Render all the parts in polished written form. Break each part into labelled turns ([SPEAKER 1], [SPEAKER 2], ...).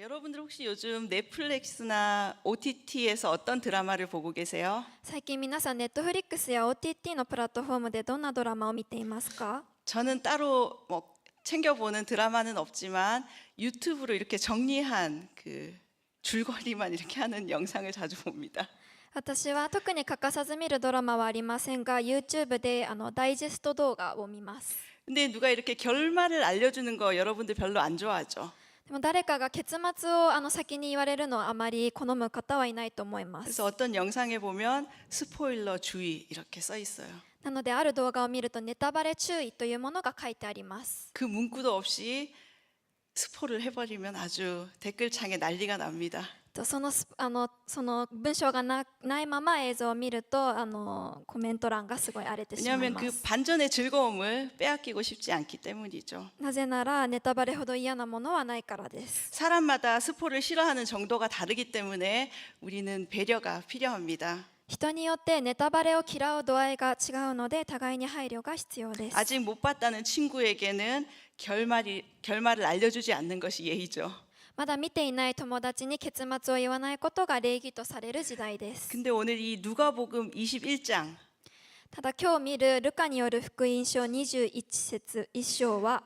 [SPEAKER 1] 여러분들 혹시 요즘 넷플릭스나 OTT에서 어떤 드라마를 보고 계세요?
[SPEAKER 2] 最近皆さんネットフリックスや OTT のプラットフォームでどんなドラマを見ていますか？
[SPEAKER 1] 저는 따로 챙겨보는 드라마는 없지만 유튜브로 이렇게 정리한 그 줄거리만 이렇게 하는 영상을 자주 봅니다.
[SPEAKER 2] 私は特に欠かさず見るドラマはありませんが YouTube でダイジェスト動画を見ます。
[SPEAKER 1] 근데 누가 이렇게 결말을 알려주는 거 여러분들 별로 안 좋아하죠?
[SPEAKER 2] でも誰かが結末を先に言われるのはあまり好む方はいないと思います。
[SPEAKER 1] 그래서 어떤 영상에 보면 스포일러 주의 이렇게 써 있어요.
[SPEAKER 2] なのである動画を見るとネタバレ注意というものが書いてあります。
[SPEAKER 1] 그 문구도 없이 스포를 해버리면 아주 댓글창에 난리가 납니다.
[SPEAKER 2] その文章がないまま映像を見るとコメント欄がすごい荒れてしまい
[SPEAKER 1] 왜냐하면
[SPEAKER 2] ま
[SPEAKER 1] 그
[SPEAKER 2] す。
[SPEAKER 1] 반전의 즐거움을 빼앗기고 싶지 않기 때문이죠.
[SPEAKER 2] なぜならネタバレほど嫌なものはないからです。
[SPEAKER 1] 사람마다 스포를 싫어하는 정도가 다르기 때문에 우리는 배려가 필요합니다.
[SPEAKER 2] 人によってネタバレを嫌う度合いが違うので互いに配慮が必要です。
[SPEAKER 1] 아직 못 봤다는 친구에게는 결말을 알려주지 않는 것이 예의죠.
[SPEAKER 2] まだ見ていない友達に結末を言わないことが礼儀とされる時代です。
[SPEAKER 1] 근데 오늘 이 누가복음 21장
[SPEAKER 2] ただ今日見るルカによる福音書21節1章は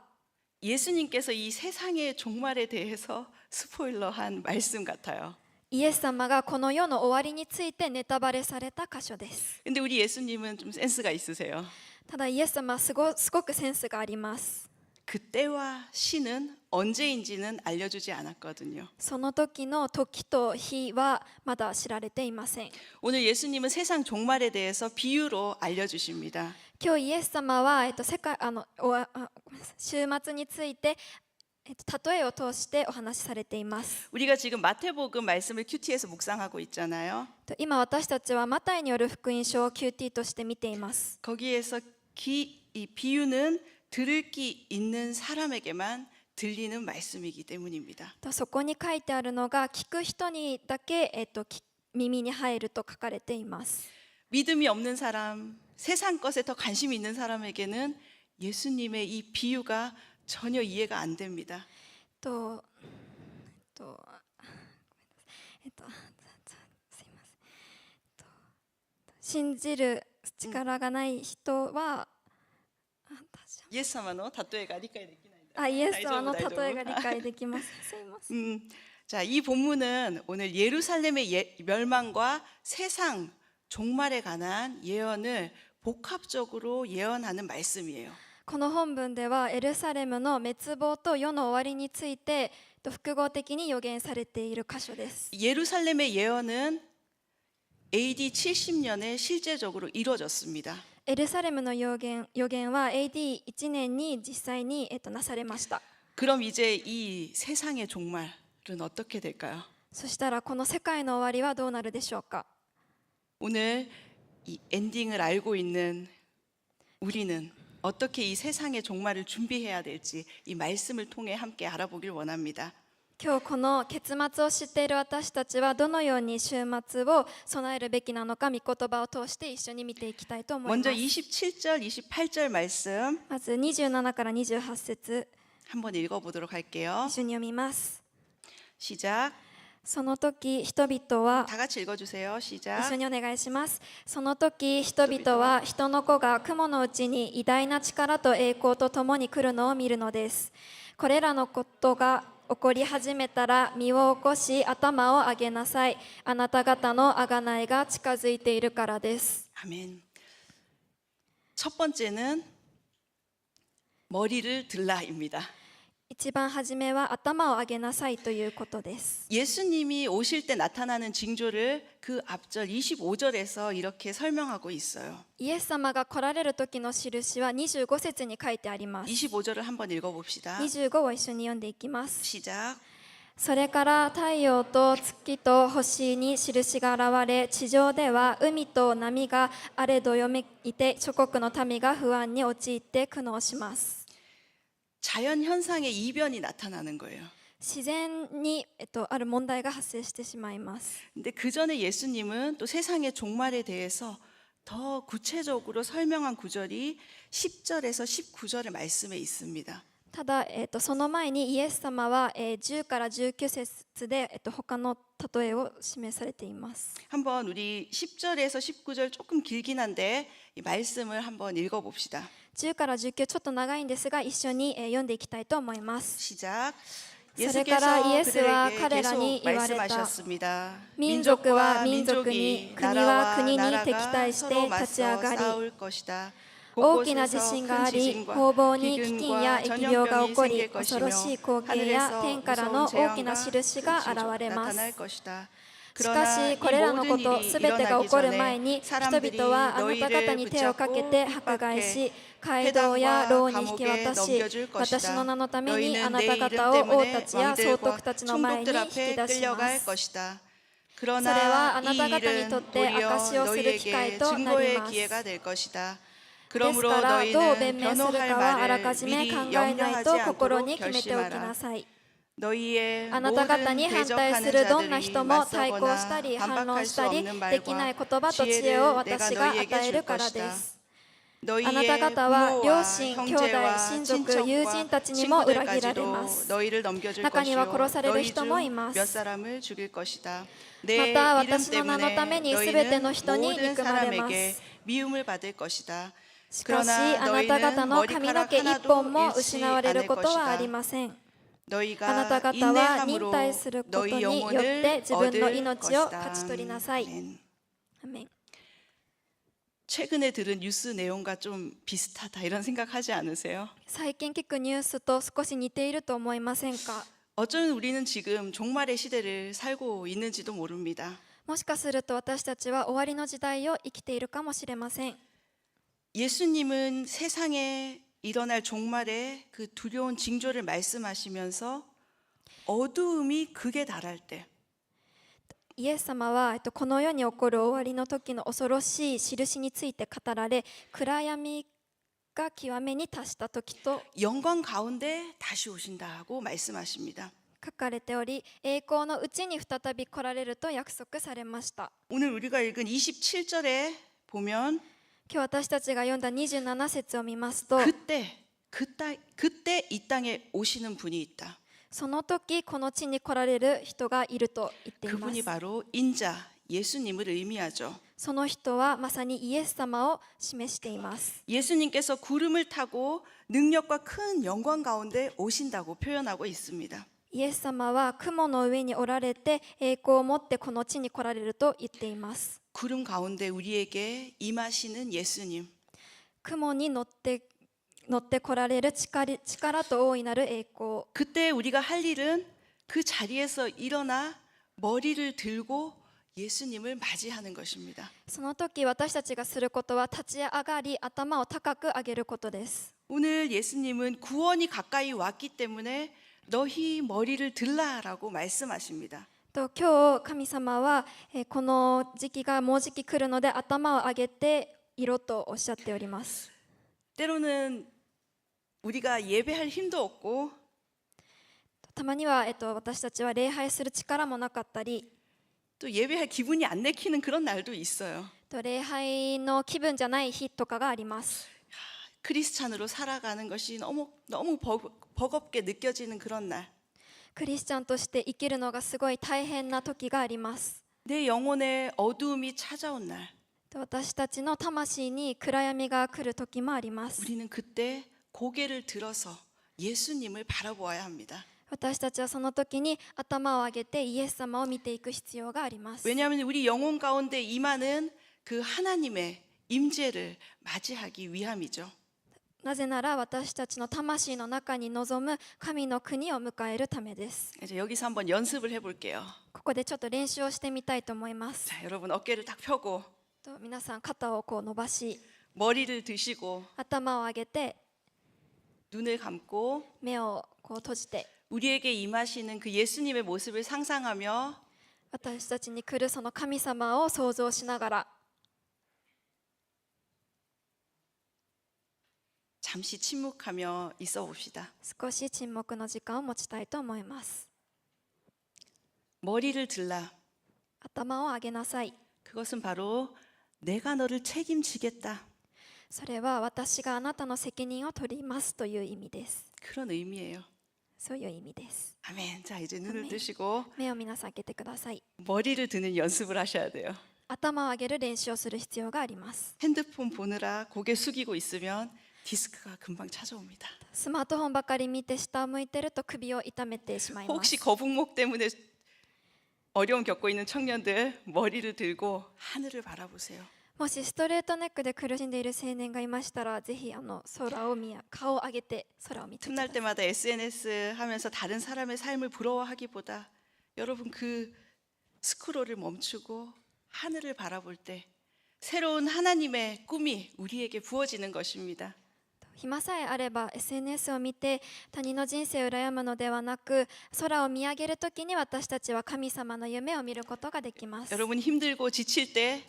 [SPEAKER 1] 예수님께서 이 세상의 종말에 대해서 스포일러한 말씀 같아요.
[SPEAKER 2] イエス様がこの世の終わりについてネタバレされた箇所です。
[SPEAKER 1] 근데 우리 예수님은 좀 센스가 있으세요.
[SPEAKER 2] ただイエス様はすごくセンスがあります。
[SPEAKER 1] 그 때와 시는 언제인지는 알려주지 않았거든요.
[SPEAKER 2] その時の時と日はまだ知られていません。
[SPEAKER 1] 오늘 예수님은 세상 종말에 대해서 비유로 알려주십니다.
[SPEAKER 2] 今日イエス様は、週末について、例えを通してお話しされています。
[SPEAKER 1] 우리가 지금 마태복음 말씀을 큐티에서 묵상하고 있잖아요.
[SPEAKER 2] 今私たちはマタイによる福音書を QT として見ています。
[SPEAKER 1] 거기에서 이 비유는 들을 귀 있는 사람에게만 들리는 말씀이기 때문입니다.
[SPEAKER 2] そこに書いてあるのが聞く人にだけ、耳に入ると書かれています。
[SPEAKER 1] 믿음이 없는 사람, 세상 것에 더 관심이 있는 사람에게는 예수님의 이 비유가 전혀 이해가 안 됩니다.
[SPEAKER 2] すいません。信じる力がない人は、
[SPEAKER 1] イエス様の例えが理解できないんだ。
[SPEAKER 2] イエス様の例えが理解できます。すいません。
[SPEAKER 1] 자, 이 본문은 오늘 예루살렘의 멸망과 세상 종말에 관한 예언을 복합적으로 예언하는 말씀이에요.
[SPEAKER 2] この本文ではエルサレムの滅亡と世の終わりについて複合的に予言されている箇所です。
[SPEAKER 1] 예루살렘의 예언은 AD 70년에 실제적으로 이루어졌습니다.
[SPEAKER 2] エルサレムの予言は AD1 年に実際に、なされました。
[SPEAKER 1] 그럼 이제 이 세상의 종말은 어떻게 될까요?
[SPEAKER 2] そしたらこの世界の終わりはどうなるでしょうか。
[SPEAKER 1] 오늘 이 엔딩을 알고 있는 우리는 어떻게 이 세상의 종말을 준비해야 될지 이 말씀을 통해 함께 알아보길 원합니다.
[SPEAKER 2] 今日この結末を知っている私たちはどのように週末を備えるべきなのか御言葉を通して一緒に見ていきたいと思いま
[SPEAKER 1] 먼저
[SPEAKER 2] す。
[SPEAKER 1] 27절, 28절 말씀
[SPEAKER 2] まず27から28節
[SPEAKER 1] 한번 읽어보도록 할게요.
[SPEAKER 2] 一緒に読みます。
[SPEAKER 1] 시작.
[SPEAKER 2] その時人々は
[SPEAKER 1] 다 같이 읽어주세요.
[SPEAKER 2] 一緒
[SPEAKER 1] 시작.
[SPEAKER 2] にお願いします。その時人々は人の子が雲のうちに偉大な力と栄光とともに来るのを見るのです。これらのことが起こり始めたら身を起こし頭を上げなさい。あなた方の贖いが近づいているからです。
[SPEAKER 1] 아멘. 첫 번째는 머리를 들라입니다.
[SPEAKER 2] 一番初めは頭を上げなさいということです。
[SPEAKER 1] 예수님이 오실 때 나타나는 징조를 그 앞절 25절에서 이렇게 설명하고 있어요.
[SPEAKER 2] イエス様が来られる時の印は25節に書いてあります。
[SPEAKER 1] 25절을 한번 읽어봅시다.
[SPEAKER 2] 25を一緒に読んでいきます。
[SPEAKER 1] 시작.
[SPEAKER 2] それから太陽と月と星に印が現れ、地上では海と波が荒れどよめいて、諸国の民が不安に陥って苦悩します。
[SPEAKER 1] 자연 현상의 이변이 나타나는 거예요.
[SPEAKER 2] 自然に、ある問題が発生してしまいます。
[SPEAKER 1] 근데 그 전에 예수님은 또 세상의 종말에 대해서 더 구체적으로 설명한 구절이 10절에서 19절의 말씀에 있습니다.
[SPEAKER 2] ただ、その前にイエス様は、10から19節で、他の例えを示されています。
[SPEAKER 1] 한번 우리 10절에서 19절 조금 길긴 한데 이 말씀을 한번 읽어봅시다.
[SPEAKER 2] 10から19ちょっと長いんですが一緒に読んでいきたいと思います。
[SPEAKER 1] 시작.
[SPEAKER 2] それからイエ
[SPEAKER 1] 예수께서
[SPEAKER 2] スは
[SPEAKER 1] 그들에게
[SPEAKER 2] 彼らに
[SPEAKER 1] 계속
[SPEAKER 2] 言われた。
[SPEAKER 1] 말씀하셨습니다.
[SPEAKER 2] 民族は
[SPEAKER 1] 민족과
[SPEAKER 2] 民族に、
[SPEAKER 1] 민족이
[SPEAKER 2] 国は
[SPEAKER 1] 나라와
[SPEAKER 2] 国に
[SPEAKER 1] 나라가
[SPEAKER 2] 敵対して
[SPEAKER 1] 서로
[SPEAKER 2] 立ち上
[SPEAKER 1] 맞서
[SPEAKER 2] がり、
[SPEAKER 1] 싸울 것이다.
[SPEAKER 2] 大きな地
[SPEAKER 1] 곳곳에서
[SPEAKER 2] 震が
[SPEAKER 1] 큰
[SPEAKER 2] あり、
[SPEAKER 1] 지진과
[SPEAKER 2] 方々に飢饉
[SPEAKER 1] 기근과
[SPEAKER 2] や疫病が
[SPEAKER 1] 전염병이
[SPEAKER 2] 起こり、
[SPEAKER 1] 생길
[SPEAKER 2] 恐ろ
[SPEAKER 1] 것이며
[SPEAKER 2] しい光景や
[SPEAKER 1] 하늘에서
[SPEAKER 2] 天から
[SPEAKER 1] 무서운
[SPEAKER 2] の大き
[SPEAKER 1] 재앙과
[SPEAKER 2] な印が
[SPEAKER 1] 큰
[SPEAKER 2] 現れ
[SPEAKER 1] 징조가
[SPEAKER 2] ます。
[SPEAKER 1] 나타날 것이다.
[SPEAKER 2] しか
[SPEAKER 1] 그러나
[SPEAKER 2] し
[SPEAKER 1] 이
[SPEAKER 2] これらのこ
[SPEAKER 1] 모든
[SPEAKER 2] と
[SPEAKER 1] 일이
[SPEAKER 2] すべてが
[SPEAKER 1] 일어나기
[SPEAKER 2] 起こる
[SPEAKER 1] 전에
[SPEAKER 2] 前に人
[SPEAKER 1] 사람들이
[SPEAKER 2] 々はあなた方
[SPEAKER 1] 너희를
[SPEAKER 2] に手をかけ
[SPEAKER 1] 붙잡고
[SPEAKER 2] て迫害し
[SPEAKER 1] 핍박해
[SPEAKER 2] 街道や牢
[SPEAKER 1] 회당과
[SPEAKER 2] に引き
[SPEAKER 1] 감옥에
[SPEAKER 2] 渡し
[SPEAKER 1] 넘겨줄
[SPEAKER 2] 私の
[SPEAKER 1] 것이다.
[SPEAKER 2] 名のためにあ
[SPEAKER 1] 너희는
[SPEAKER 2] な
[SPEAKER 1] 내
[SPEAKER 2] た
[SPEAKER 1] 이름
[SPEAKER 2] 方を王た
[SPEAKER 1] 때문에
[SPEAKER 2] ちや総
[SPEAKER 1] 왕들과
[SPEAKER 2] 督たちの前に
[SPEAKER 1] 총독들
[SPEAKER 2] 引き
[SPEAKER 1] 앞에
[SPEAKER 2] 出しま
[SPEAKER 1] 끌려갈
[SPEAKER 2] す。
[SPEAKER 1] 것이다.
[SPEAKER 2] それは
[SPEAKER 1] 그러나
[SPEAKER 2] あな
[SPEAKER 1] 이
[SPEAKER 2] た方にとっ
[SPEAKER 1] 일은
[SPEAKER 2] て
[SPEAKER 1] 도리어
[SPEAKER 2] 証しをする機会
[SPEAKER 1] 너희에게
[SPEAKER 2] となり
[SPEAKER 1] 증거의
[SPEAKER 2] ます。
[SPEAKER 1] 기회가 될 것이다.
[SPEAKER 2] です
[SPEAKER 1] 그러므로
[SPEAKER 2] からどう弁
[SPEAKER 1] 너희는
[SPEAKER 2] 明する
[SPEAKER 1] 변호할
[SPEAKER 2] かはあらか
[SPEAKER 1] 말을
[SPEAKER 2] じめ
[SPEAKER 1] 미리
[SPEAKER 2] 考えないと
[SPEAKER 1] 염려하지
[SPEAKER 2] 心
[SPEAKER 1] 않도록
[SPEAKER 2] に決めておき
[SPEAKER 1] 결심하라.
[SPEAKER 2] なさい。
[SPEAKER 1] 너희의
[SPEAKER 2] あなた方に
[SPEAKER 1] 모든
[SPEAKER 2] 反対す
[SPEAKER 1] 대적하는
[SPEAKER 2] るどんな
[SPEAKER 1] 자들이
[SPEAKER 2] 人も対抗した
[SPEAKER 1] 맞서거나
[SPEAKER 2] り反論
[SPEAKER 1] 반박할
[SPEAKER 2] し
[SPEAKER 1] 수
[SPEAKER 2] たり
[SPEAKER 1] 없는
[SPEAKER 2] できない
[SPEAKER 1] 말과
[SPEAKER 2] 言葉と知恵を
[SPEAKER 1] 지혜를 내가
[SPEAKER 2] 私が
[SPEAKER 1] 너희에게
[SPEAKER 2] 与え
[SPEAKER 1] 줄
[SPEAKER 2] るからで
[SPEAKER 1] 것이다.
[SPEAKER 2] す。あなた
[SPEAKER 1] 너희의
[SPEAKER 2] 方は両
[SPEAKER 1] 부모와
[SPEAKER 2] 親、兄弟、
[SPEAKER 1] 형제와
[SPEAKER 2] 親族、友人たちにも裏切られま
[SPEAKER 1] 친구들까지도
[SPEAKER 2] す。
[SPEAKER 1] 너희를 넘겨줄
[SPEAKER 2] 中には
[SPEAKER 1] 것이요
[SPEAKER 2] 殺される
[SPEAKER 1] 너희
[SPEAKER 2] 人
[SPEAKER 1] 중
[SPEAKER 2] もいま
[SPEAKER 1] 몇
[SPEAKER 2] す。
[SPEAKER 1] 사람을 죽일 것이다.
[SPEAKER 2] ま
[SPEAKER 1] 내
[SPEAKER 2] た
[SPEAKER 1] 이름
[SPEAKER 2] 私の名のため
[SPEAKER 1] 때문에
[SPEAKER 2] にすべて
[SPEAKER 1] 너희는
[SPEAKER 2] の人に
[SPEAKER 1] 모든
[SPEAKER 2] 憎まれま
[SPEAKER 1] 사람에게
[SPEAKER 2] す。
[SPEAKER 1] 미움을 받을 것이다.
[SPEAKER 2] しかし
[SPEAKER 1] 그러나
[SPEAKER 2] あなた方
[SPEAKER 1] 너희는
[SPEAKER 2] の髪の
[SPEAKER 1] 머리카락
[SPEAKER 2] 毛一
[SPEAKER 1] 하나도
[SPEAKER 2] 本も
[SPEAKER 1] 잃지
[SPEAKER 2] 失われる
[SPEAKER 1] 않을
[SPEAKER 2] ことはあり
[SPEAKER 1] 것이다.
[SPEAKER 2] ません。あな
[SPEAKER 1] 너희가
[SPEAKER 2] た方は忍
[SPEAKER 1] 인내함으로
[SPEAKER 2] 耐すること
[SPEAKER 1] 너희
[SPEAKER 2] によって
[SPEAKER 1] 영혼을
[SPEAKER 2] 自分の
[SPEAKER 1] 얻을
[SPEAKER 2] 命を
[SPEAKER 1] 것이다.
[SPEAKER 2] 勝ち取りなさい。
[SPEAKER 1] 아멘.
[SPEAKER 2] アメン。
[SPEAKER 1] 최근에 들은 뉴스 내용과 좀 비슷하다 이런 생각하지 않으세요?
[SPEAKER 2] 最近聞くニュースと少し似ていると思いませんか？
[SPEAKER 1] 어쩌면 우리는 지금 종말의 시대를 살고 있는지도 모릅니다.
[SPEAKER 2] もしかすると私たちは終わりの時代を生きているかもしれません。
[SPEAKER 1] 예수님은 세상에 일어날 종말의 그 두려운 징조를 말씀하시면서 어두움이 극에 달할 때
[SPEAKER 2] イエス様は、この世に起こる終わりの時の恐ろしい印について語られ、暗闇が極めに達した時と
[SPEAKER 1] 영광 가운데 다시 오신다고 말씀하십니다.
[SPEAKER 2] 書かれており、栄光のうちに再び来られると約束されました。
[SPEAKER 1] 오늘 우리가 읽은 27절에 보면
[SPEAKER 2] 今日私たちが読んだ27節を見ますと、
[SPEAKER 1] 그때 이 땅에 오시는 분이 있다.
[SPEAKER 2] その時この地に来られる人がいると言っていま
[SPEAKER 1] 그분이
[SPEAKER 2] す。
[SPEAKER 1] 바로 인자 예수님을 의미하죠.
[SPEAKER 2] その人はまさにイエス様を示しています。
[SPEAKER 1] 예수님께서 구름을 타고 능력과 큰 영광 가운데 오신다고 표현하고 있습니다.
[SPEAKER 2] イエス様は雲の上におられて栄光を持ってこの地に来られると言っています。
[SPEAKER 1] 구름 가운데 우리에게 임하시는 예수님.
[SPEAKER 2] 雲に乗って来られる力と大いなる栄光。
[SPEAKER 1] 그때 우리가 할 일은 그 자리에서 일어나 머리를 들고 예수님을 맞이하는 것입니다.
[SPEAKER 2] その時私たちがすることは立ち上がり頭を高く上げることです。
[SPEAKER 1] 오늘 예수님은 구원이 가까이 왔기 때문에 너희 머리를 들라라고 말씀하십니다.
[SPEAKER 2] と今日神様はこの時期がもうじき来るので頭を上げていろとおっしゃっております。
[SPEAKER 1] 때로는 우리가 예배할 힘도 없고
[SPEAKER 2] たまには、私たちは礼拝する力もなかったり
[SPEAKER 1] 또 예배할 기분이 안 내키는 그런 날도 있어요.
[SPEAKER 2] と礼拝の気分じゃない日とかがあります。
[SPEAKER 1] 크리스찬으로 살아가는 것이 너무 버겁게 느껴지는 그런 날.
[SPEAKER 2] クリスチャンとして生きるのがすごい大変な時があります。
[SPEAKER 1] 내 영혼에 어두움이 찾아온 날.
[SPEAKER 2] 私たちの魂に暗闇が来る時もあります。
[SPEAKER 1] 우리는 그때 고개를 들어서 예수님을 바라보아야 합니다.
[SPEAKER 2] 私たちはその時に頭を上げてイエス様を見ていく必要があります。
[SPEAKER 1] 왜냐하면 우리 영혼 가운데 임하는 그 하나님의 임재를 맞이하기 위함이죠.
[SPEAKER 2] なぜなら私たちの魂の中に臨む神の国を迎えるためです。
[SPEAKER 1] 이제 여기서 한번 연습을 해볼게요.
[SPEAKER 2] ここでちょっと練習をしてみたいと思います。
[SPEAKER 1] 자, 여러분 어깨를 딱 펴고
[SPEAKER 2] と皆さん肩をこう伸ばし、
[SPEAKER 1] 머리를 드시고
[SPEAKER 2] 頭を上げて
[SPEAKER 1] 눈을 감고
[SPEAKER 2] 目をこう閉じて、
[SPEAKER 1] 우리에게 임하시는 그 예수님의 모습을 상상하며
[SPEAKER 2] 私たちに来るその神様を想像しながら
[SPEAKER 1] 잠시 침묵하며 있어 봅시다.
[SPEAKER 2] 少し沈黙の時間を持ちたいと思います。
[SPEAKER 1] 머리를 들라.
[SPEAKER 2] 頭を上げなさい。
[SPEAKER 1] 그것은 바로 내가 너를 책임지겠다.
[SPEAKER 2] それは私があなたの責任を取りますという意味です。
[SPEAKER 1] 그런 의미예요.
[SPEAKER 2] そういう意味です。
[SPEAKER 1] 아멘. 자, 이제 눈을
[SPEAKER 2] 아멘.
[SPEAKER 1] 뜨시고
[SPEAKER 2] 目を皆さん開けてください。
[SPEAKER 1] 머리를 드는 연습을 하셔야 돼요.
[SPEAKER 2] 頭を上げる練習をする必要があります。
[SPEAKER 1] 핸드폰 보느라 고개 숙이고 있으면 디스크가 금방 찾아옵니다.
[SPEAKER 2] スマートフォンばかり見て下を向いてると首を痛めてしまいます。
[SPEAKER 1] 혹시 거북목 때문에 어려움 겪고 있는 청년들 머리를 들고 하늘을 바라보세요.
[SPEAKER 2] もしストレートネックで苦しんでいる青年がいましたら、ぜひ空を顔を上げて空を見てくだ
[SPEAKER 1] 틈날
[SPEAKER 2] さい。
[SPEAKER 1] 때마다 SNS 하면서 다른 사람의 삶을 부러워하기보다 여러분 그 스크롤을 멈추고 하늘을 바라볼 때 새로운 하나님의 꿈이 우리에게 부어지는 것입니다.
[SPEAKER 2] 暇さえあれば SNS を見て他人の人生を羨むのではなく、空を見上げるときに私たちは神様の夢を見ることができます。
[SPEAKER 1] 여러분 힘들고 지칠 때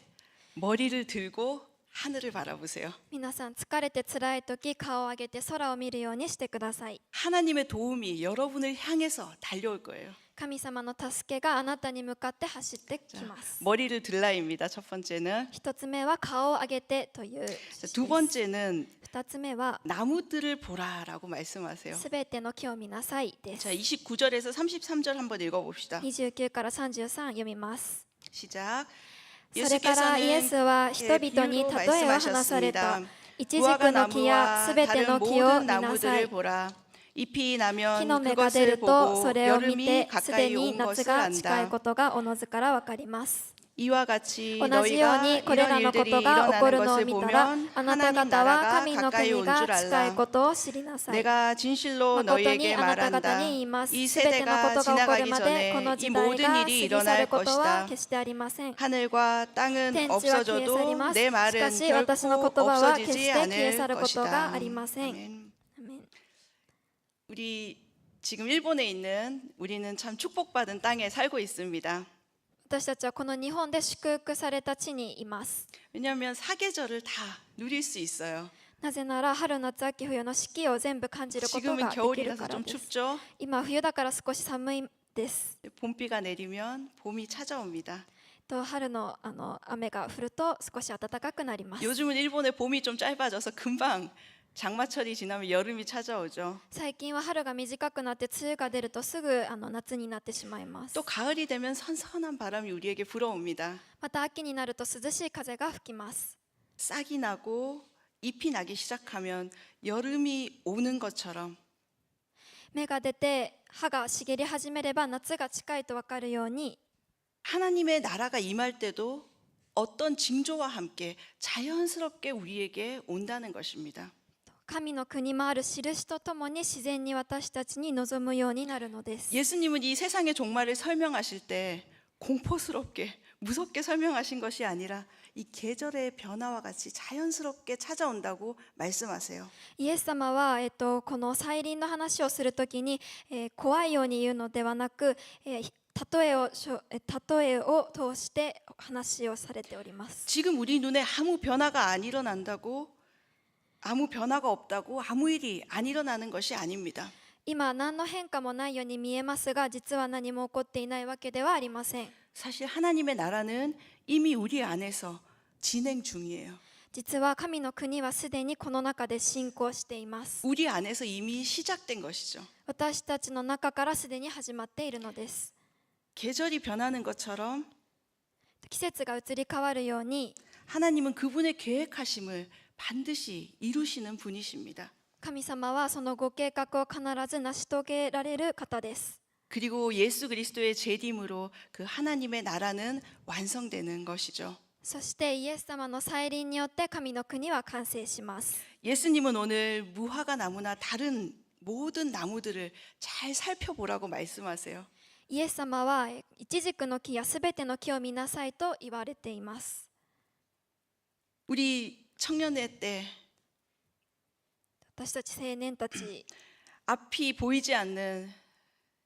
[SPEAKER 1] 머리를 들고 하늘을 바라보세요.
[SPEAKER 2] 皆さん疲れて辛いとき、顔を上げて空を見るようにしてください。
[SPEAKER 1] 하나님의 도움이 여러분을 향해서 달려올 거예요.
[SPEAKER 2] 神様の助けがあなたに向かって走ってきます。
[SPEAKER 1] 머리를 들라입니다. 첫 번째는.
[SPEAKER 2] 一つ目は顔を上げてという。
[SPEAKER 1] 두 번째는
[SPEAKER 2] 二つ目は
[SPEAKER 1] 나무들을 보라라고 말씀하세요.
[SPEAKER 2] すべての木を見なさいです。
[SPEAKER 1] 자, 29절에서 33절 한번 읽어봅시다.
[SPEAKER 2] 29から33読みます。
[SPEAKER 1] 시작.
[SPEAKER 2] それからイエスは人々に例えを話された。イチジクの木やすべての木を見なさい。
[SPEAKER 1] 잎이 나면
[SPEAKER 2] 木の芽が出
[SPEAKER 1] 그것을
[SPEAKER 2] ると
[SPEAKER 1] 보고
[SPEAKER 2] それを見
[SPEAKER 1] 여름이
[SPEAKER 2] てすで
[SPEAKER 1] 가까이
[SPEAKER 2] に
[SPEAKER 1] 온
[SPEAKER 2] 夏
[SPEAKER 1] 것을
[SPEAKER 2] が近い
[SPEAKER 1] 안다.
[SPEAKER 2] ことがおのずからわかります。
[SPEAKER 1] 이와 같이
[SPEAKER 2] 同じよう
[SPEAKER 1] 너희가
[SPEAKER 2] にこれら
[SPEAKER 1] 이런
[SPEAKER 2] のこ
[SPEAKER 1] 일들이
[SPEAKER 2] とが起こる
[SPEAKER 1] 일어나는
[SPEAKER 2] のを
[SPEAKER 1] 것을
[SPEAKER 2] 見たら
[SPEAKER 1] 보면
[SPEAKER 2] あなた
[SPEAKER 1] 하나님
[SPEAKER 2] 方は
[SPEAKER 1] 나라가
[SPEAKER 2] 神の
[SPEAKER 1] 가까이
[SPEAKER 2] 国
[SPEAKER 1] 온
[SPEAKER 2] が
[SPEAKER 1] 줄
[SPEAKER 2] 近い
[SPEAKER 1] 알라.
[SPEAKER 2] ことを知りなさい。
[SPEAKER 1] 내가 진실로
[SPEAKER 2] 誠に
[SPEAKER 1] 너희에게
[SPEAKER 2] あなた方
[SPEAKER 1] 말한다.
[SPEAKER 2] に言います。
[SPEAKER 1] 이
[SPEAKER 2] すべてのこ
[SPEAKER 1] 세대가
[SPEAKER 2] とが起こる
[SPEAKER 1] 지나가기
[SPEAKER 2] までこの
[SPEAKER 1] 전에
[SPEAKER 2] 時
[SPEAKER 1] 이
[SPEAKER 2] 代
[SPEAKER 1] 모든
[SPEAKER 2] が
[SPEAKER 1] 일이
[SPEAKER 2] 過ぎ去る
[SPEAKER 1] 일어날
[SPEAKER 2] ことは
[SPEAKER 1] 것이다.
[SPEAKER 2] 決してありません。
[SPEAKER 1] 하늘과 땅은
[SPEAKER 2] 天地は消え去り
[SPEAKER 1] 없어져도
[SPEAKER 2] ます。
[SPEAKER 1] 내
[SPEAKER 2] しか
[SPEAKER 1] 말은
[SPEAKER 2] し私の
[SPEAKER 1] 결코
[SPEAKER 2] 言葉は決し
[SPEAKER 1] 없어지지
[SPEAKER 2] て消え去
[SPEAKER 1] 않을
[SPEAKER 2] ることが
[SPEAKER 1] 것이다.
[SPEAKER 2] ありません。
[SPEAKER 1] 아멘.
[SPEAKER 2] アメン。
[SPEAKER 1] 우리 지금 일본에 있는 우리는 참 축복받은 땅에 살고 있습니다.
[SPEAKER 2] 私たちはこの日本で祝福された地にいます。
[SPEAKER 1] 왜냐하면 사계절을 다 누릴 수 있어요.
[SPEAKER 2] なぜなら春夏秋冬の四季を全部感じること
[SPEAKER 1] 지금은
[SPEAKER 2] ができる
[SPEAKER 1] 겨울이라서
[SPEAKER 2] から
[SPEAKER 1] 좀
[SPEAKER 2] です。
[SPEAKER 1] 춥죠.
[SPEAKER 2] 今冬だから少し寒いです。
[SPEAKER 1] 봄비가 내리면 봄이 찾아옵니다.
[SPEAKER 2] と春の雨が降ると少し暖かくなります。
[SPEAKER 1] 요즘은 일본의 봄이 좀 짧아져서 금방 장마철이 지나면 여름이 찾아오죠.
[SPEAKER 2] 最近は春が短くなって梅雨が出るとすぐ夏になってしまいます。
[SPEAKER 1] 또 가을이 되면 선선한 바람이 우리에게 불어옵니다.
[SPEAKER 2] また秋になると涼しい風が吹きます。
[SPEAKER 1] 싹이 나고 잎이 나기 시작하면 여름이 오는 것처럼
[SPEAKER 2] 芽が出て葉が茂り始めれば夏が近いと分かるように、
[SPEAKER 1] 하나님의 나라가 임할 때도 어떤 징조와 함께 자연스럽게 우리에게 온다는 것입니다.
[SPEAKER 2] 神の国もある印とともに自然に私たちに望むようになるのです。
[SPEAKER 1] 예수님은 이 세상의 종말을 설명하실 때 공포스럽게 무섭게 설명하신 것이 아니라 이 계절의 변화와 같이 자연스럽게 찾아온다고 말씀하세요.
[SPEAKER 2] イエス様は、この再臨の話をするときに、怖いように言うのではなく、例えを通して話をされております。
[SPEAKER 1] 지금 우리 눈에 아무 변화가 안 일어난다고 아무 변화가 없다고 아무 일이 안 일어나는 것이 아닙니다.
[SPEAKER 2] 今何の変化もないように見えますが、実は何も起こっていないわけではありません。
[SPEAKER 1] 사실 하나님의 나라는 이미 우리 안에서 진행 중이에요.
[SPEAKER 2] 実は神の国はすでにこの中で進行しています。
[SPEAKER 1] 우리 안에서 이미 시작된 것이죠.
[SPEAKER 2] 私たちの中からすでに始まっているのです。
[SPEAKER 1] 계절이 변하는 것처럼
[SPEAKER 2] 季節が移り変わるように、
[SPEAKER 1] 하나님은 그분의 계획하심을 반드시 이루시는 분이십니다.
[SPEAKER 2] 神様はそのご計画を必ず成し遂げられる方です。
[SPEAKER 1] 그리고 예수 그리스도의 재림으로 그 하나님의 나라는 완성되는 것이죠.
[SPEAKER 2] そしてイエス様の再臨によって神の国は完成します。
[SPEAKER 1] 예수님은 오늘 무화과 나무나 다른 모든 나무들을 잘 살펴보라고 말씀하세요.
[SPEAKER 2] イエス様はイチジクの木やすべての木を見なさいと言われています。
[SPEAKER 1] 우리 청년회 때
[SPEAKER 2] 私たち青年たち、
[SPEAKER 1] 앞이 보이지 않는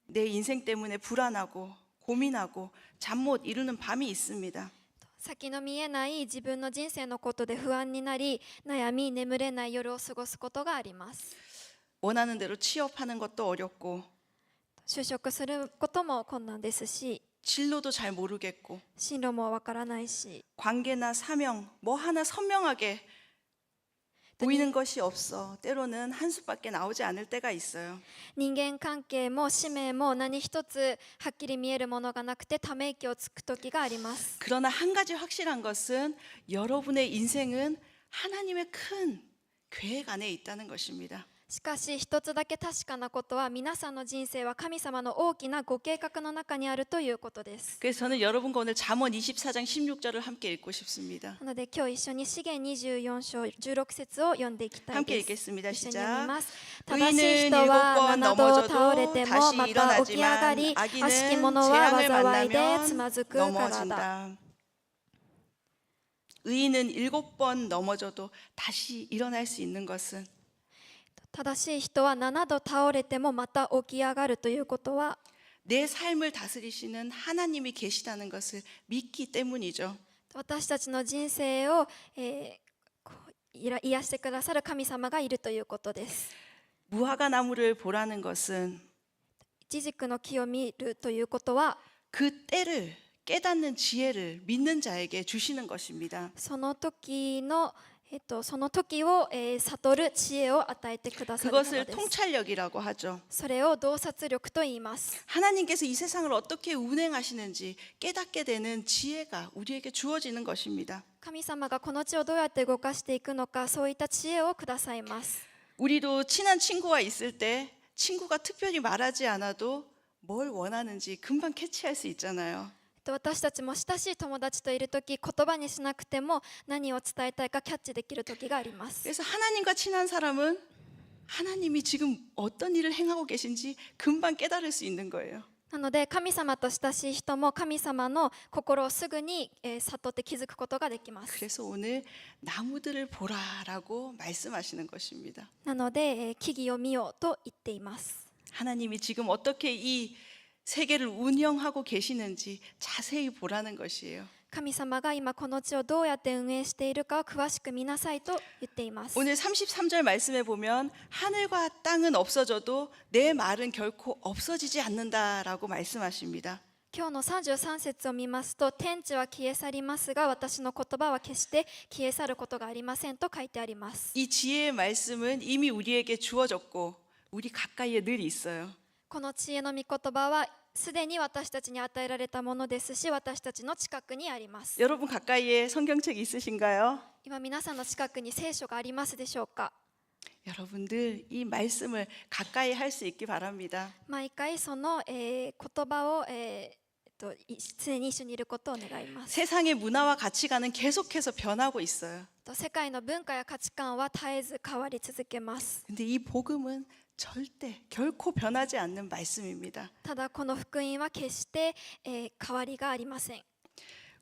[SPEAKER 1] 내 인생 때문에 불안하고 고민하고 잠 못 이루는 밤이 있습니다.
[SPEAKER 2] 先の見えない自分の人生のことで不安になり、悩み眠れない夜を過ごすことがあります。
[SPEAKER 1] 원하는 대로 취업하는 것도 어렵고
[SPEAKER 2] 就職することも困難ですし、
[SPEAKER 1] 진로도 잘 모르겠고
[SPEAKER 2] 進路もわからないし、
[SPEAKER 1] 관계나 사명 뭐 하나 선명하게 보이는 것이 없어 때로는 한숨밖에 나오지 않을 때가 있어요.
[SPEAKER 2] 人間関係も使命も何一つはっきり見えるものがなくてため息をつく時があります。
[SPEAKER 1] 그러나 한 가지 확실한 것은 여러분의 인생은 하나님의 큰 계획 안에 있다는 것입니다.
[SPEAKER 2] しかし一つだけ確かなことは皆さんの人生は神様の大きなご計画の中にあるということです。
[SPEAKER 1] 그래서 저는 여러분과 오늘 잠언 24장 16절을 함께 읽고 싶습니다.
[SPEAKER 2] なので今日一緒に詩篇24章16節を読んでいきたい
[SPEAKER 1] 함께
[SPEAKER 2] です。
[SPEAKER 1] 읽겠습니다.
[SPEAKER 2] 一緒に読み
[SPEAKER 1] 시작.
[SPEAKER 2] ます。正しい人は7度倒れてもまた起き上がり、悪しき者は災いでつまずくからだ。
[SPEAKER 1] 넘어진다. 의인은 7번 넘어져도 다시 일어날 수 있는 것은
[SPEAKER 2] 正しい人は7度倒れてもまた起き上がるということは
[SPEAKER 1] 내 삶을 다스리시는 하나님이 계시다는 것을 믿기 때문이죠.
[SPEAKER 2] 私たちの人生を、こう癒してくださる神様がいるということです。
[SPEAKER 1] 무화과 나무를 보라는 것은
[SPEAKER 2] イチジクの木を見るということは
[SPEAKER 1] 그 때를 깨닫는 지혜를 믿는 자에게 주시는 것입니다.
[SPEAKER 2] その時を、悟る知恵を与えてくださるもの
[SPEAKER 1] 그것을
[SPEAKER 2] です。
[SPEAKER 1] 통찰력이라고 하죠.
[SPEAKER 2] それを洞察力と言います。
[SPEAKER 1] 하나님께서 이 세상을 어떻게 운행하시는지 깨닫게 되는 지혜가 우리에게 주어지는 것입니다.
[SPEAKER 2] 神様がこの地をどうやって動かしていくのか、そういった知恵をくださいます。
[SPEAKER 1] 우리도 친한 친구가 있을 때 친구가 특별히 말하지 않아도 뭘 원하는지 금방 캐치할 수 있잖아요.
[SPEAKER 2] 私たちも親しい友達といるとき、言葉にしなくても何を伝えたいかキャッチできるときがあります。
[SPEAKER 1] 그래서 하나님과 친한 사람은 하나님이 지금 어떤 일을 행하고 계신지 금방 깨달을 수 있는 거예요.
[SPEAKER 2] なので神様と親しい人も神様の心をすぐに悟って気づくことができます。
[SPEAKER 1] 그래서 오늘 나무들을 보라라고 말씀하시는 것입니다.
[SPEAKER 2] なので木々を見ようと言っています。
[SPEAKER 1] 하나님이 지금 어떻게 이 세계를 운영하고 계시는지 자세히 보라는 것이에요.
[SPEAKER 2] 神様が今この地をどうやって運営しているかを詳しく見なさいと言っています。
[SPEAKER 1] 오늘 33절 말씀에 보면 하늘과 땅은 없어져도 내 말은 결코 없어지지 않는다라고 말씀하십니다.
[SPEAKER 2] 今日の33節を見ますと、天地は消え去りますが私の言葉は決して消え去ることがありませんと書いてあります。
[SPEAKER 1] 이 지혜의 말씀은 이미 우리에게 주어졌고 우리 가까이에 늘 있어요.
[SPEAKER 2] この知恵の御言葉はすでに私たちに与えられたものですし、私たちの近くにあります。
[SPEAKER 1] 여러분 가까이에 성경책 있으신가요?
[SPEAKER 2] 今皆さんの近くに聖書がありますでしょうか。
[SPEAKER 1] 여러분들 이 말씀을 가까이 할 수 있기 바랍니다.
[SPEAKER 2] 毎回その、言葉を、常に一緒にいることを願います。
[SPEAKER 1] 세상의 문화와 가치관은 계속해서 변하고 있어요.
[SPEAKER 2] 世界の文化や価値観は絶えず変わり続けます。
[SPEAKER 1] 근데 이 복음은 절대 결코 변하지 않는 말씀입니다.
[SPEAKER 2] ただこの福音は決して、変わりがありません。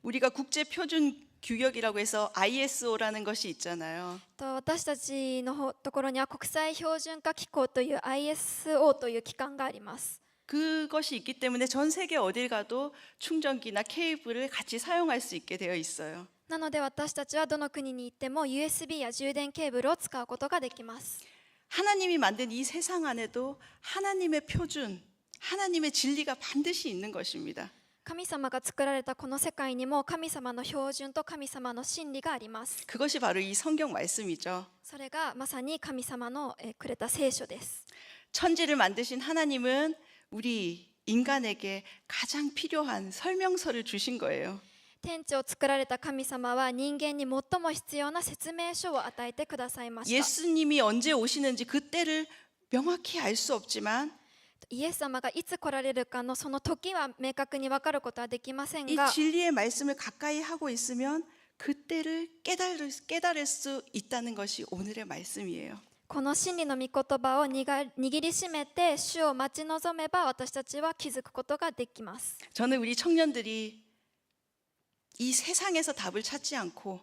[SPEAKER 1] 우리가 국제 표준 규격이라고 해서 ISO라는 것이 있잖아요.
[SPEAKER 2] 私たちのところには国際標準化機構という ISO という機関があります。
[SPEAKER 1] 그것이 있기 때문에 전 세계 어딜 가도 충전기나 케이블을 같이 사용할 수 있게 되어 있어요.
[SPEAKER 2] なので私たちはどの国に行っても USB や充電ケーブルを使うことができます。
[SPEAKER 1] 하나님이 만든 이 세상 안에도 하나님의 표준, 하나님의 진리가 반드시 있는 것입니다.
[SPEAKER 2] 神様が作られたこの世界にも神様の標準と神様の真理があります。
[SPEAKER 1] 그것이 바로 이 성경 말씀이죠.
[SPEAKER 2] それがまさに神様のくれた聖書です。
[SPEAKER 1] 천지를 만드신 하나님은 우리 인간에게 가장 필요한 설명서를 주신 거예요.
[SPEAKER 2] 天地を作られた神様は人間に最も必要な説明書を与えてくださいました。
[SPEAKER 1] 예수님이 언제 오시는지 그때를 명확히 알 수 없지만
[SPEAKER 2] イエス様がいつ来られるかのその時は明確に分かることはできません
[SPEAKER 1] 이
[SPEAKER 2] が、
[SPEAKER 1] 진리의 말씀을 가까이 하고 있으면 그때를 깨달을 수 있다는 것이 오늘의 말씀이에요.
[SPEAKER 2] この真理の御言葉を握りしめて主を待ち望めば私たちは気づくことができます。
[SPEAKER 1] 저는 우리 청년들이 이 세상에서 답을 찾지 않고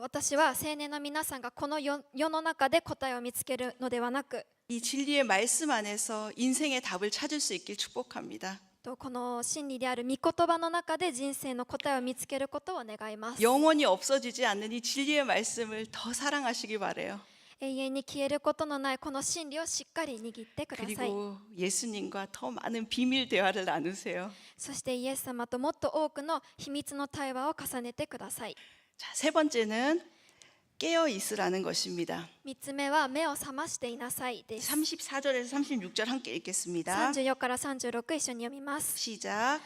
[SPEAKER 2] 私は青年の皆さんがこの世の中で答えを見つけるのではなく、
[SPEAKER 1] 이 진리의 말씀 안에서 인생의 답을 찾을 수 있길 축복합니다.
[SPEAKER 2] この真理である御言葉の中で人生の答えを見つけることを願います。
[SPEAKER 1] 영원히 없어지지 않는 이 진리의 말씀을 더 사랑하시기 바래요.
[SPEAKER 2] 永遠に消えることのないこの真理をしっかり握ってください。
[SPEAKER 1] 그리고 예수님과 더 많은 비밀 대화를 나누세요.
[SPEAKER 2] そしてイエス様ともっと多くの秘密の対話を重ねてください。
[SPEAKER 1] 자, 세 번째는 깨어 있으라는 것입니다.
[SPEAKER 2] 3つ目は目を覚ましていなさいです。
[SPEAKER 1] 34절에서 36절 함께 읽겠습니다.
[SPEAKER 2] 34から36一緒に読みます。
[SPEAKER 1] 시작.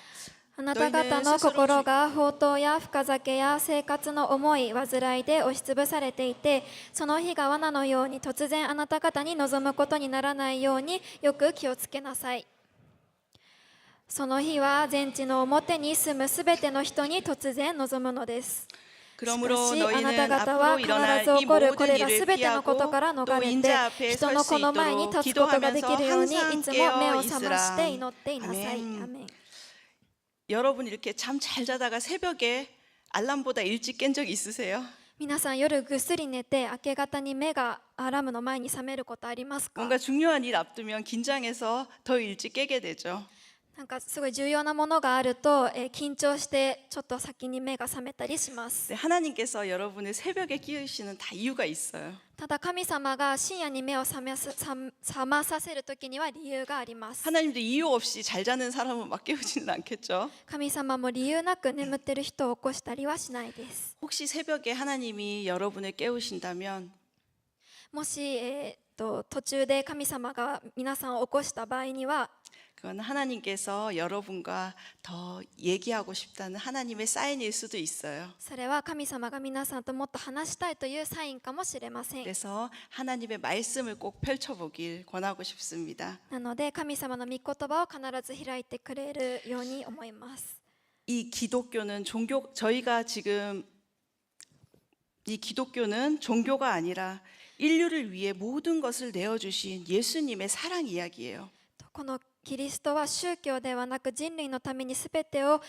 [SPEAKER 2] あなた方の心が放蕩や深酒や生活の重い煩いで押しつぶされていて、その日が罠のように突然あなた方に望むことにならないようによく気をつけなさい。その日は全地の表に住むすべての人に突然望むのです。
[SPEAKER 1] 그러므로
[SPEAKER 2] しかしあなた
[SPEAKER 1] 너희는
[SPEAKER 2] 方は
[SPEAKER 1] 앞으로
[SPEAKER 2] 必
[SPEAKER 1] 일어날
[SPEAKER 2] ず
[SPEAKER 1] 이
[SPEAKER 2] 起こる
[SPEAKER 1] 모든
[SPEAKER 2] これらす
[SPEAKER 1] 일을
[SPEAKER 2] べてのこと
[SPEAKER 1] 피하고
[SPEAKER 2] から逃
[SPEAKER 1] 또
[SPEAKER 2] れ
[SPEAKER 1] 인자
[SPEAKER 2] て
[SPEAKER 1] 앞에
[SPEAKER 2] 人
[SPEAKER 1] 설
[SPEAKER 2] の
[SPEAKER 1] 수
[SPEAKER 2] 子の前に
[SPEAKER 1] 있도록
[SPEAKER 2] 立つことがで
[SPEAKER 1] 기도하면서
[SPEAKER 2] きるように
[SPEAKER 1] 항상
[SPEAKER 2] いつも目を
[SPEAKER 1] 깨어
[SPEAKER 2] 覚まして
[SPEAKER 1] 있으라.
[SPEAKER 2] 祈っていなさい。
[SPEAKER 1] 아멘.
[SPEAKER 2] アメン。
[SPEAKER 1] 여러분 이렇게 잠 잘 자다가 새벽에 알람보다 일찍 깬 적 있으세요?
[SPEAKER 2] 皆さん夜ぐっすり寝て明け方に目がアラームの前に覚めることありますか？
[SPEAKER 1] 뭔가 중요한 일 앞두면 긴장해서 더 일찍 깨게 되죠.
[SPEAKER 2] なんかすごい重要なものがあると、緊張してちょっと先に目が覚めたりします。
[SPEAKER 1] 네, 하나님께서 여러분을 새벽에 끼우시는 다 이유가 있어요.
[SPEAKER 2] ただ神様が深夜に目を覚まさせる時には理由があります。
[SPEAKER 1] 하나님도 이유 없이 잘 자는 사람은 막 깨우지는 않겠죠.
[SPEAKER 2] 神様も理由なく眠ってる人を起こしたりはしないです。
[SPEAKER 1] 혹시 새벽에 하나님이 여러분을 깨우신다면
[SPEAKER 2] もし、途中で神様が皆さんを起こした場合には
[SPEAKER 1] 그건 하나님께서 여러분과 더 얘기하고 싶다는 하나님의 사인일 수도 있어요.
[SPEAKER 2] それは神様が皆さんともっと話したいというサインかもしれません。
[SPEAKER 1] 그래서 하나님의 말씀을 꼭 펼쳐보길 권하고 싶습니다.
[SPEAKER 2] なので神様の御言葉を必ず開いてくれるように思います。
[SPEAKER 1] 이 기독교는 저희가 지금 이 기독교는 종교가 아니라 인류를 위해 모든 것을 내어주신 예수님의 사랑 이야기예요.
[SPEAKER 2] このキリストは宗教ではなく人類のためにすべてを、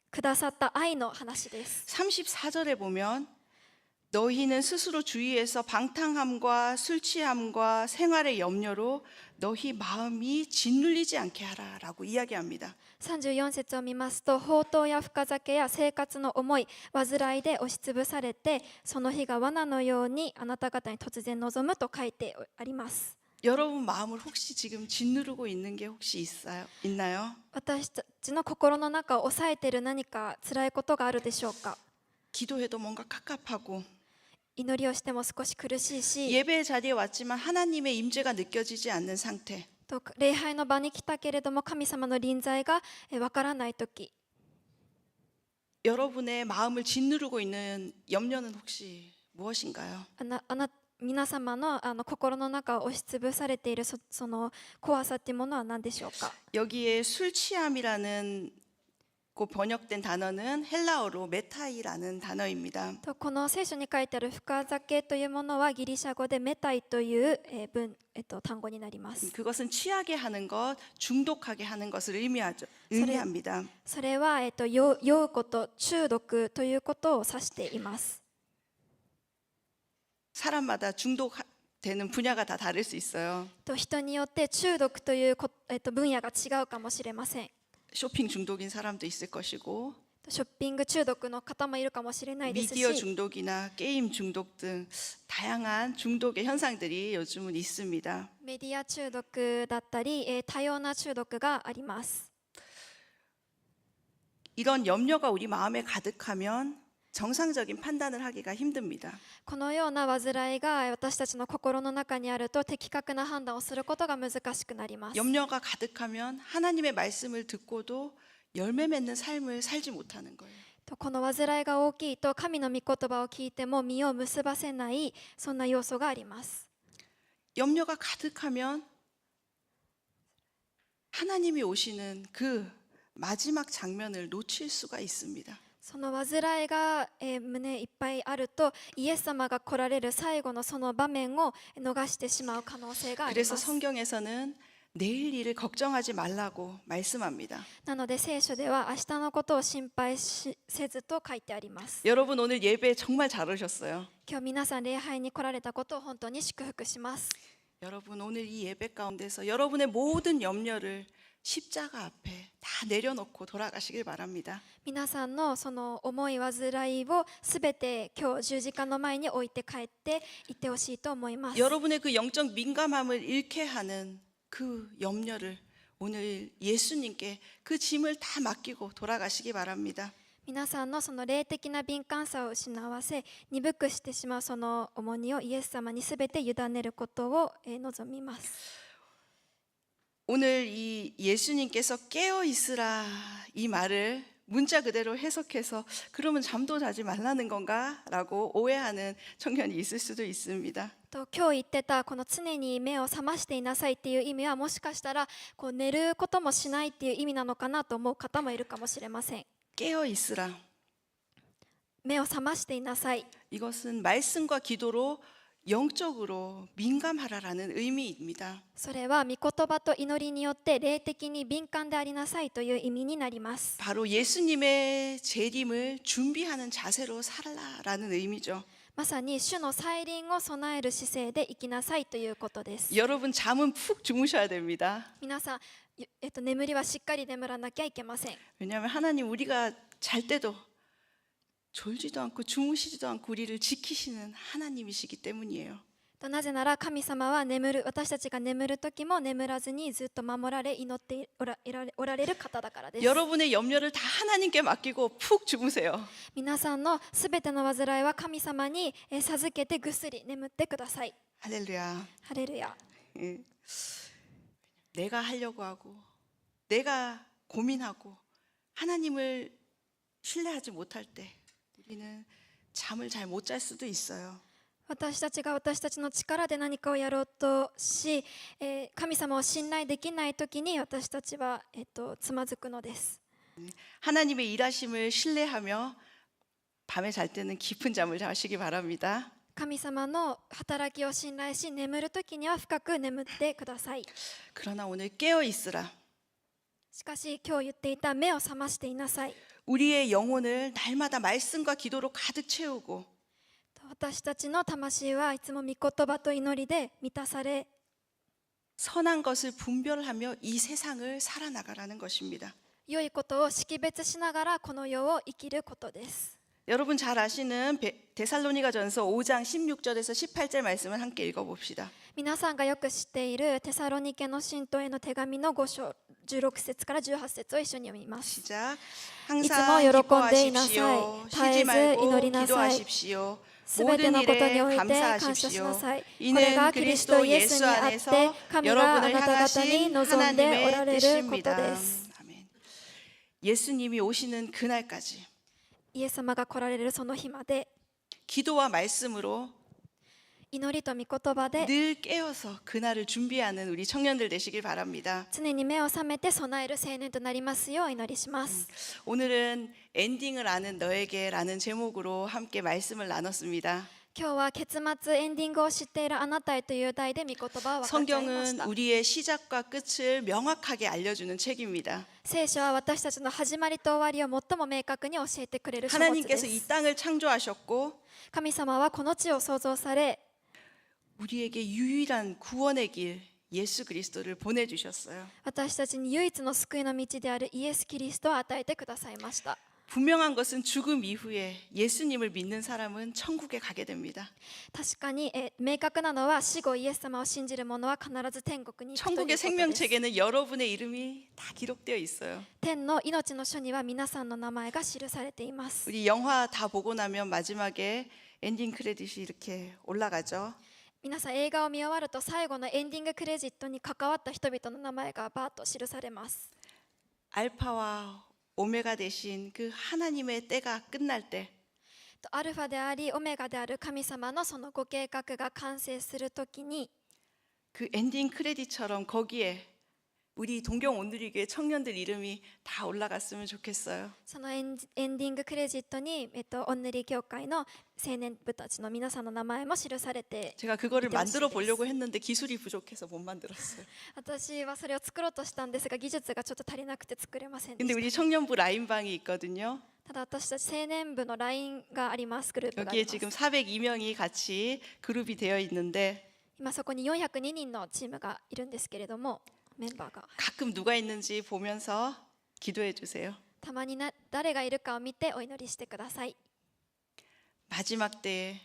[SPEAKER 2] くださった愛の話です。
[SPEAKER 1] 34절에 보면 너희는 스스로 주위에서 방탕함과 술 취함과 생활의 염려로 너희 마음이 짓눌리지 않게 하라라고 이야기합니다.
[SPEAKER 2] 34節を見ますと、放蕩や深酒や生活の重い煩いで押しつぶされて、その日が罠のようにあなた方に突然望むと書いてあります。
[SPEAKER 1] 여러분 마음을 혹시 지금 짓누르고 있는 게 혹시 있나요?
[SPEAKER 2] 私たちの心の中を抑えている何か辛いことがあるでしょうか？
[SPEAKER 1] 기도해도 뭔가 갑갑하고
[SPEAKER 2] 祈りをしても少し苦しいし、
[SPEAKER 1] 예배 자리에 왔지만 하나님의 임재가 느껴지지 않는 상태.
[SPEAKER 2] と礼拝の場に来たけれども神様の臨在がわからないとき、
[SPEAKER 1] 여러분의 마음을 짓누르고 있는 염려는 혹시 무엇인가요?
[SPEAKER 2] 皆様の心の中を押しつぶされているその怖さっていうものは何でしょうか？
[SPEAKER 1] 여기에 술 취함이라는 그 번역된 단어는 헬라어로 메타이라는 단어입니다.
[SPEAKER 2] とこの聖書に書いてある深酒というものはギリシャ語でメタイという単語になります。
[SPEAKER 1] 그것은 취하게 하는 것, 중독하게 하는 것을 의미합니다.
[SPEAKER 2] それは酔うこと、中毒ということを指しています。
[SPEAKER 1] 사람마다 중독되는 분야가 다 다를 수 있어요.
[SPEAKER 2] と人によって中毒という分野が違うかもしれません。
[SPEAKER 1] 쇼핑 중독인 사람도 있을 것이고
[SPEAKER 2] ショッピング中毒の方もいるかもしれないですし、
[SPEAKER 1] 미디어 중독이나 게임 중독 등 다양한 중독의 현상들이 요즘은 있습니다.
[SPEAKER 2] メディア中毒だったり、多様な中毒があります。
[SPEAKER 1] 이런 염려가 우리 마음에 가득하면 정상적인 판단을 하기가 힘듭니다.
[SPEAKER 2] このような煩いが私たちの心の中にあると的確な判断をすることが難しくなります。
[SPEAKER 1] 염려가 가득하면 하나님의 말씀을 듣고도 열매 맺는 삶을 살지 못하는 거예요.
[SPEAKER 2] この煩いが大きいと神の御言葉を聞いても実を結ばせないそんな要素があります。
[SPEAKER 1] 염려가 가득하면 하나님이 오시는 그 마지막 장면을 놓칠 수가 있습니다.
[SPEAKER 2] その煩いが、胸いっぱいあるとイエス様が来られる最後のその場面を逃してしまう可能性があり
[SPEAKER 1] 그래서
[SPEAKER 2] ます。
[SPEAKER 1] 성경에서는 내일 일을 걱정하지 말라고 말씀합니다.
[SPEAKER 2] なので聖書では明日のことを心配せずと書いてあります。
[SPEAKER 1] 여러분 오늘 예배 정말 잘 오셨어요.
[SPEAKER 2] 今日皆さん礼拝に来られたことを本当に祝福します。
[SPEAKER 1] 여러분 오늘 이 예배 가운데서 여러분의 모든 염려를 십자가 앞에 다 내려놓고 돌아가시길 바랍니다.
[SPEAKER 2] 皆さんのその重い煩いをすべて今日十字架の前に置いて帰っていってほしいと思います。
[SPEAKER 1] 여러분의 그 영적 민감함을 잃게 하는 그 염려를 오늘 예수님께 그 짐을 다 맡기고 돌아가시기 바랍니다.
[SPEAKER 2] 皆さんのその霊的な敏感さを失わせ、鈍くしてしまうその重荷をイエス様にすべて委ねることを望みます。
[SPEAKER 1] 오늘 이 예수님께서 깨어 있으라 이 말을 문자 그대로 해석해서 그러면 잠도 자지 말라는 건가라고 오해하는 청년이 있을 수도 있습니다.
[SPEAKER 2] と今日言ってたこの常に目を覚ましていなさいっていう意味はもしかしたらこう寝ることもしないっていう意味なのかなと思う方もいるかもしれません。
[SPEAKER 1] 깨어 있으라.
[SPEAKER 2] 目を覚ましていなさい。
[SPEAKER 1] 이것은 말씀과 기도로 영적으로 민감하라라는 의미입니다.
[SPEAKER 2] それは御言葉と祈りによって霊的に敏感でありなさいという意味になります。
[SPEAKER 1] 바로 예수님의 재림을 준비하는 자세로 살라라는 의미죠.
[SPEAKER 2] まさに主の再臨を備える姿勢で生きなさいということです。
[SPEAKER 1] 여러분 잠은 푹 주무셔야 됩니다.
[SPEAKER 2] 皆さん、眠りはしっかり眠らなきゃいけません。
[SPEAKER 1] 왜냐하면 하나님 우리가 잘 때도 졸지도 않고 주무시지도 않고 우리를 지키시는 하나님이시기 때문이에요.
[SPEAKER 2] なぜなら神様は私たちが眠る時も眠らずにずっと守られ祈っておられる方だからです。
[SPEAKER 1] 여러분의 염려를 다 하나님께 맡기고 푹 주무세요.
[SPEAKER 2] 皆さんのすべての煩いは神様に授けてぐっすり眠ってください。
[SPEAKER 1] 할렐루야.
[SPEAKER 2] ハレルヤ。
[SPEAKER 1] 예. 내가 하려고 하고 내가 고민하고 하나님을 신뢰하지 못할 때 우리는 잠을 잘 못 잘 수도 있어요.
[SPEAKER 2] 私たちが私たちの力で何かをやろうとし、神様を信頼できない時に私たちは、つまずくのです。
[SPEAKER 1] 하나님의 일하심을 신뢰하며 밤에 잘 때는 깊은 잠을 자시기 바랍니다.
[SPEAKER 2] 神様の働きを信頼し眠る時には深く眠ってください。
[SPEAKER 1] 그러나 오늘 깨어 있으라.
[SPEAKER 2] しかし今日言っていた目を覚ましていなさい。
[SPEAKER 1] 우리의 영혼을 날마다 말씀과 기도로 가득 채우고
[SPEAKER 2] 私たちの魂はいつも御言葉と祈りで満たされ
[SPEAKER 1] 선한 것을 분별하며 이 세상을 살아나가라는 것입니다.
[SPEAKER 2] 良いことを識別しながらこの世を生きることです。
[SPEAKER 1] 여러분 잘 아시는 데살로니가전서 5장 16절에서 18절 말씀을 함께 읽어봅시다.
[SPEAKER 2] 皆さんがよく知っているテサロニケの信徒への手紙の5章16節から18節を一緒に読みます。
[SPEAKER 1] 시작.
[SPEAKER 2] いつも
[SPEAKER 1] 항상
[SPEAKER 2] 喜んでいなさい。
[SPEAKER 1] 기뻐하십시오.
[SPEAKER 2] 絶え
[SPEAKER 1] 쉬지
[SPEAKER 2] ず
[SPEAKER 1] 말고
[SPEAKER 2] 祈りなさい。
[SPEAKER 1] 기도하십시오.
[SPEAKER 2] すべて
[SPEAKER 1] 모든
[SPEAKER 2] のことに
[SPEAKER 1] 일에
[SPEAKER 2] おいて感謝し
[SPEAKER 1] 감사하십시오.
[SPEAKER 2] なさい。これ
[SPEAKER 1] 이는
[SPEAKER 2] がキリスト
[SPEAKER 1] 그리스도
[SPEAKER 2] イエス
[SPEAKER 1] 예수
[SPEAKER 2] にあって
[SPEAKER 1] 안에서
[SPEAKER 2] 神があ
[SPEAKER 1] 여러분을
[SPEAKER 2] なた方に
[SPEAKER 1] 향하신
[SPEAKER 2] 望んでおら
[SPEAKER 1] 하나님의
[SPEAKER 2] れること
[SPEAKER 1] 뜻입니다.
[SPEAKER 2] です。
[SPEAKER 1] 아멘. 예수님이 오시는 그날까지
[SPEAKER 2] イエス様が来られるその日まで
[SPEAKER 1] 기도와 말씀으로
[SPEAKER 2] 祈りと御言葉で
[SPEAKER 1] 늘 깨어서 그날을 준비하는 우리 청년들 되시길 바랍니다.
[SPEAKER 2] 常に目を覚めて備える青年となりますようお祈りします。
[SPEAKER 1] 오늘은 엔딩을 아는 너에게라는 제목으로 함께 말씀을 나눴습니다.
[SPEAKER 2] 今日は結末エンディングを知っているあなたへという題で御言葉を分かち合いまし
[SPEAKER 1] 성경은
[SPEAKER 2] た。
[SPEAKER 1] 우리의 시작과 끝을 명확하게 알려주는 책입니다.
[SPEAKER 2] 聖書は私たちの始まりと終わりを最も明確に教えてくれる書物で
[SPEAKER 1] 하나님께서 이
[SPEAKER 2] す。
[SPEAKER 1] 땅을 창조하셨고
[SPEAKER 2] 神様はこの地を創造され
[SPEAKER 1] 우리에게 유일한 구원의 길 예수 그리스도를 보내주셨어요.
[SPEAKER 2] 私たちに唯一の救いの道であるイエス・キリストを与えてくださいました。
[SPEAKER 1] 분명한 것은 죽음 이후에 예수님을 믿는 사람은 천국에 가게 됩니다.
[SPEAKER 2] 確かに明確なのは死後イエス様を信じる者は必ず天国に行くということ
[SPEAKER 1] 천국의
[SPEAKER 2] です。
[SPEAKER 1] 생명책에는 여러분의 이름이 다 기록되어 있어요.
[SPEAKER 2] 天の命の書には皆さんの名前が記されています。
[SPEAKER 1] 우리 영화 다 보고 나면 마지막에 엔딩 크레딧이 이렇게 올라가죠.
[SPEAKER 2] 皆さん映画を見終わると最後のエンディングクレジットに関わった人々の名前がバーッと記されます。
[SPEAKER 1] 알파와 오메가 되신 그 하나님의 때가 끝날 때
[SPEAKER 2] アルファでありオメガである神様のそのご計画が完成するときに
[SPEAKER 1] 그 엔딩 크레딧처럼 거기에 우리 동경 온누리교회 청년들 이름이 다 올라갔으면 좋겠어요.
[SPEAKER 2] そのエンディングクレジットに、オンヌリ教会の青年部たちの皆さんの名前も記されて
[SPEAKER 1] 제가 그거를
[SPEAKER 2] 기대하시게
[SPEAKER 1] 만들어 보려고 했는데 기술이 부족해서 못 만들었어요.
[SPEAKER 2] 私はそれを作ろうとしたんですが技術がちょっと足りなくて作れませんで
[SPEAKER 1] 근데
[SPEAKER 2] し
[SPEAKER 1] 우리 청년부 라인방이 있거든요.
[SPEAKER 2] た。ただ私たち青年部の LINE があります。グループがあり
[SPEAKER 1] 여기에
[SPEAKER 2] ます。
[SPEAKER 1] 지금 402명이 같이 그룹이 되어 있는데
[SPEAKER 2] 今そこに402人のチームがいるんですけれどもメンバーが
[SPEAKER 1] 가끔 누가 있는지 보면서 기도해 주세요.
[SPEAKER 2] たまに誰がいるかを見てお祈りしてください。
[SPEAKER 1] 마지막 때에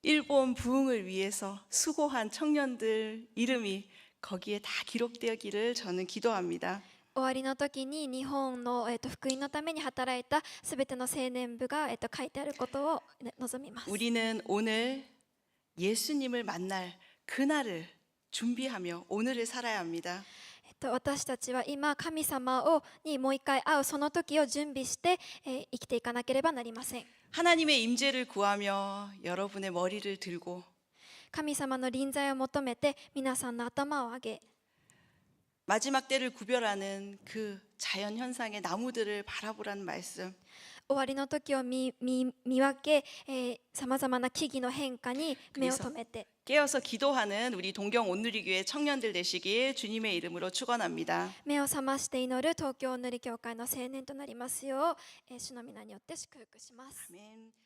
[SPEAKER 1] 일본 부흥을 위해서 수고한 청년들 이름이 거기에 다 기록되기를 저는 기도합니다.
[SPEAKER 2] 終わりの時に日本の、福音のために働いたすべての青年部が、書いてあることを望みます。
[SPEAKER 1] 우리는 오늘 예수님을 만날 그날을 준비하며 오늘을 살아야 합니다.
[SPEAKER 2] 私たちは今神様にもう一回会うその時を準備して、生きていかなければなりません。
[SPEAKER 1] 하나님의 임재를 구하며 여러분의 머리를 들고
[SPEAKER 2] 神様の臨在を求めて皆さんの頭を上げ
[SPEAKER 1] 마지막 때를 구별하는 그 자연 현상의 나무들을 바라보라는 말씀.
[SPEAKER 2] 終わりの時を見分け、さまざまな木々の変化に目を留めて
[SPEAKER 1] 깨어서 기도하는 우리 동경 온누리교회 청년들 되시길 주님의 이름으로 축원합니다.
[SPEAKER 2] 目を覚まして祈る東京塗り教会の青年となりますよう、主の皆によって祝福します。
[SPEAKER 1] 아멘.